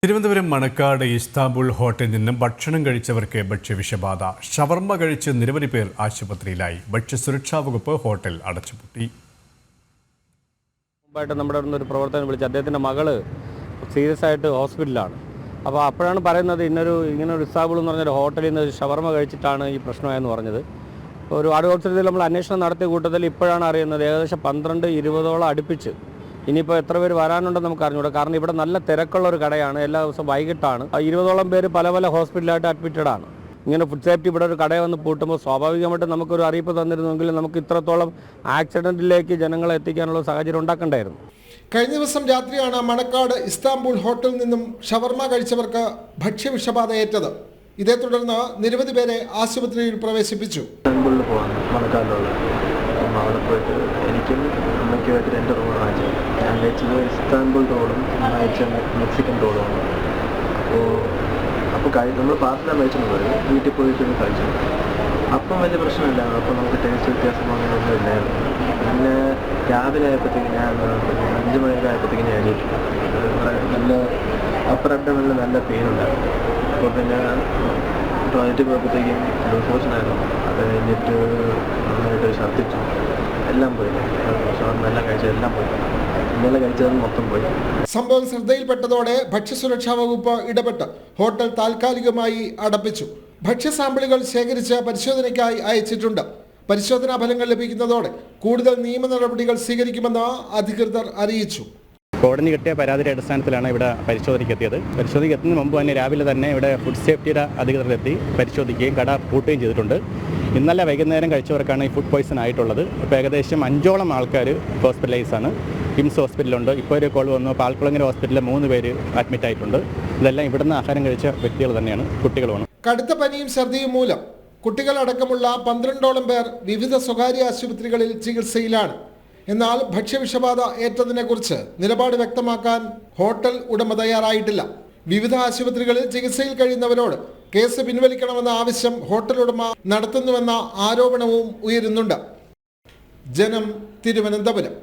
Thiruvananthapuram Manacaud Istanbul ഹോട്ടലിൽ നിന്നും ഭക്ഷണം കഴിച്ചവർക്ക് ഭക്ഷ്യവിഷബാധ. ഷവർമ്മ കഴിച്ച് നിരവധി പേർ ആശുപത്രിയിലായി. ഭക്ഷ്യസുരക്ഷാ വകുപ്പ് ഹോട്ടൽ അടച്ചുപൂട്ടി. മുമ്പായിട്ട് നമ്മുടെ ഒരു പ്രവർത്തനം വിളിച്ച് അദ്ദേഹത്തിൻ്റെ മകള് സീരിയസ് ആയിട്ട് ഹോസ്പിറ്റലിലാണ്. അപ്പോൾ അപ്പോഴാണ് പറയുന്നത് ഇങ്ങനൊരു ഇസ്താംബുൾ എന്ന് പറഞ്ഞൊരു ഹോട്ടലിൽ നിന്ന് ഷവർമ്മ കഴിച്ചിട്ടാണ് ഈ പ്രശ്നമായെന്ന് പറഞ്ഞത്. ഒരു ആടുഹോസ്പിറ്റലിൽ നമ്മൾ അന്വേഷണം നടത്തിയ കൂട്ടത്തിൽ ഇപ്പോഴാണ് അറിയുന്നത് ഏകദേശം 12-20 അടുപ്പിച്ച്. ഇനിയിപ്പോൾ എത്ര പേര് വരാനുണ്ടെന്ന് നമുക്ക് അറിഞ്ഞൂടാ. കാരണം ഇവിടെ നല്ല തിരക്കുള്ള ഒരു കടയാണ്. എല്ലാ ദിവസവും വൈകിട്ടാണ്. 20 പേര് പല ഹോസ്പിറ്റലായിട്ട് അഡ്മിറ്റഡാണ്. ഇങ്ങനെ ഫുഡ് സേഫ്റ്റി ഇവിടെ ഒരു കടയെ വന്ന് പൂട്ടുമ്പോൾ സ്വാഭാവികമായിട്ടും നമുക്കൊരു അറിയിപ്പ് തന്നിരുന്നെങ്കിൽ നമുക്ക് ഇത്രത്തോളം ആക്സിഡൻറ്റിലേക്ക് ജനങ്ങളെ എത്തിക്കാനുള്ള സാഹചര്യം ഉണ്ടാക്കണ്ടായിരുന്നു. കഴിഞ്ഞ ദിവസം രാത്രിയാണ് മണക്കാട് ഇസ്താംബുൾ ഹോട്ടലിൽ നിന്നും ഷവർമ്മ കഴിച്ചവർക്ക് ഭക്ഷ്യവിഷബാധ ഏറ്റത്. ഇതേ തുടർന്ന് നിരവധി പേരെ ആശുപത്രിയിൽ പ്രവേശിപ്പിച്ചു. അവിടെ പോയിട്ട് എനിക്കും അമ്മയ്ക്കുമായിട്ട് 2 റോൾ വാങ്ങിച്ചു. ഞാൻ കഴിച്ചത് ഇസ്താംബുൾ റോളും വാങ്ങിച്ച മെക്സിക്കൻ റോളുമാണ്. അപ്പോൾ നമ്മൾ പാർസലാണ് കഴിച്ചെന്ന് പറയും. വീട്ടിൽ പോയിട്ട് കഴിച്ചു. അപ്പം വലിയ പ്രശ്നമില്ല. അപ്പം നമുക്ക് ടേസ്റ്റ് വ്യത്യാസം അങ്ങനെയൊന്നും ഇല്ലായിരുന്നു. പിന്നെ രാവിലെ ആയപ്പോഴത്തേക്ക് ഞാൻ 5 മണിയൊക്കെ ആയപ്പോഴത്തേക്ക് ഞാൻ നല്ല അപ്പർ അബ്ഡോമിനിൽ നല്ല പെയിൻ ഉണ്ടായിരുന്നു. അപ്പോൾ പിന്നെ ടോയ്ലറ്റിൽ പോയപ്പോഴത്തേക്കും ലൂസോഷനായിരുന്നു. അത് കഴിഞ്ഞിട്ട് നന്നായിട്ട് ഛർദ്ദിച്ചു. എല്ലാം പോയി. എല്ലാം കഴിച്ചത് എല്ലാം പോയി. ഇന്നലെ കഴിച്ചത് മൊത്തം പോയി. സംഭവം ശ്രദ്ധയിൽപ്പെട്ടതോടെ ഭക്ഷ്യസുരക്ഷാ വകുപ്പ് ഇടപെട്ട് ഹോട്ടൽ താൽക്കാലികമായി അടപ്പിച്ചു. ഭക്ഷ്യ സാമ്പിളുകൾ ശേഖരിച്ച് പരിശോധനയ്ക്കായി അയച്ചിട്ടുണ്ട്. പരിശോധനാ ഫലങ്ങൾ ലഭിക്കുന്നതോടെ കൂടുതൽ നിയമ നടപടികൾ സ്വീകരിക്കുമെന്ന് അധികൃതർ അറിയിച്ചു. കോടതി കിട്ടിയ പരാതിയുടെ അടിസ്ഥാനത്തിലാണ് ഇവിടെ പരിശോധനയ്ക്ക് എത്തിയത്. പരിശോധനയ്ക്ക് എത്തുന്നതിന് മുമ്പ് തന്നെ രാവിലെ തന്നെ ഇവിടെ ഫുഡ് സേഫ്റ്റിയുടെ അധികൃതരെത്തി പരിശോധിക്കുകയും കട പൂട്ടുകയും ചെയ്തിട്ടുണ്ട്. ഇന്നലെ വൈകുന്നേരം കഴിച്ചവർക്കാണ് ഈ ഫുഡ് പോയ്സൺ ആയിട്ടുള്ളത്. ഇപ്പോൾ ഏകദേശം 5ഓളം ആൾക്കാർ ഹോസ്പിറ്റലൈസാണ്. കിംസ് ഹോസ്പിറ്റലുണ്ട്. ഇപ്പോൾ ഒരു കോൾ വന്നു. പാൽക്കുളങ്ങര ഹോസ്പിറ്റലിൽ 3 പേര് അഡ്മിറ്റ് ആയിട്ടുണ്ട്. ഇതെല്ലാം ഇവിടുന്ന് ആഹാരം കഴിച്ച വ്യക്തികൾ തന്നെയാണ്, കുട്ടികളുമാണ്. കടുത്ത പനിയും ഛർദിയും മൂലം കുട്ടികളടക്കമുള്ള 12ഓളം പേർ വിവിധ സ്വകാര്യ ആശുപത്രികളിൽ ചികിത്സയിലാണ്. എന്നാൽ ഭക്ഷ്യവിഷബാധ ഏറ്റതിനെക്കുറിച്ച് നിലപാട് വ്യക്തമാക്കാൻ ഹോട്ടൽ ഉടമ തയ്യാറായിട്ടില്ല. വിവിധ ആശുപത്രികളിൽ ചികിത്സയിൽ കഴിയുന്നവരോട് കേസ് പിൻവലിക്കണമെന്ന ആവശ്യം ഹോട്ടൽ ഉടമ നടത്തുന്നുവെന്ന ആരോപണവും ഉയരുന്നുണ്ട്. ജനം, തിരുവനന്തപുരം.